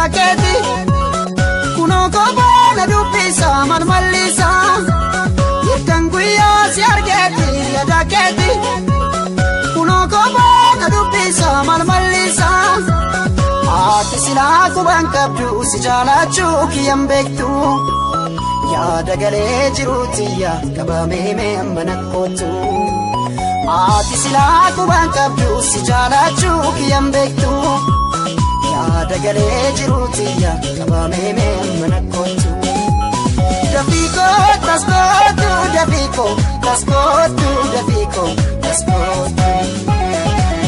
yaada keeti kunoo kophaana dubbisa malmallisa hirkan guyyaa si argeeti yaada keeti kunoo kophaana dubbisa malmallisa ati silaa quban qabdu si jaalachuu kiyyan beektu yaada galee jiruutiyya qabamee mee amma nakkootu ati silaa quban qabdu si jaalachuu kiyyan beektu yaada galee jiruutiyya qabamee mee amma nakkootu Dafiiko taskootu dafiiko taskootu dafiiko taskootu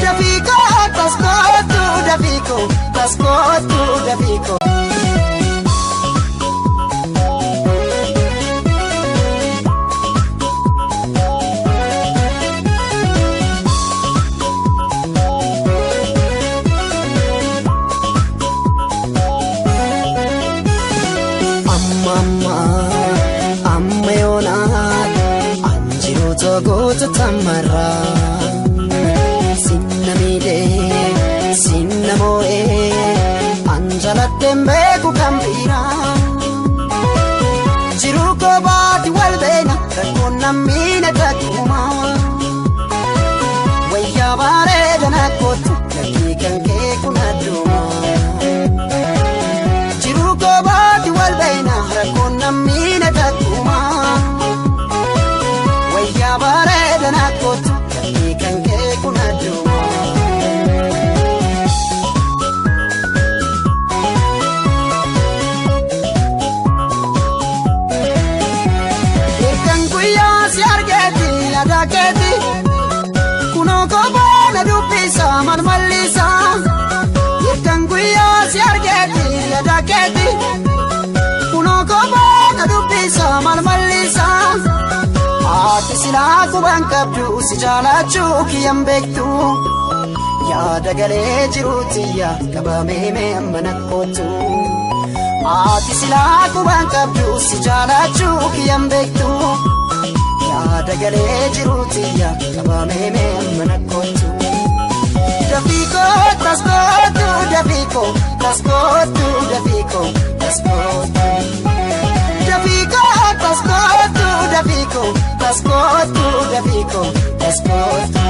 Dafiiko taskootu dafiiko taskootu dafiiko Amma yoonaan anjiroota goota tamarraa sinna miidhee sinna moo'ee anjalatteen beeku kan biraa jiruu kophaati wal beena rakkoon nammiina takkumaa wayyaa bareeda nakkootu lakkii kan kee kun addumaa jiruu kophaati wal beena rakkoon nammiina takkumaa wayyaa bareeda nakkootu lakkii kan kee kun addumaa hirkan guyyaa si argeeti yaada keeti kunoo kophaana dubbisa malmallisa hirkan guyyaa si argeeti yaada keeti kunoo kophaana dubbisa malmallisa ati silaa quban qabdu si jaalachuu kiyyan beektu yaada galee jiruutiyya qabamee mee amma nakkootu ati silaa quban qabdu si jaalachuu kiyyan beektu yaada galee jiruutiyya qabamee mee amma nakkootu Dafiiko taskootu dafiiko taskootu dafiiko taskootu Dafiiko taskootu dafiiko taskootu dafiiko taskootu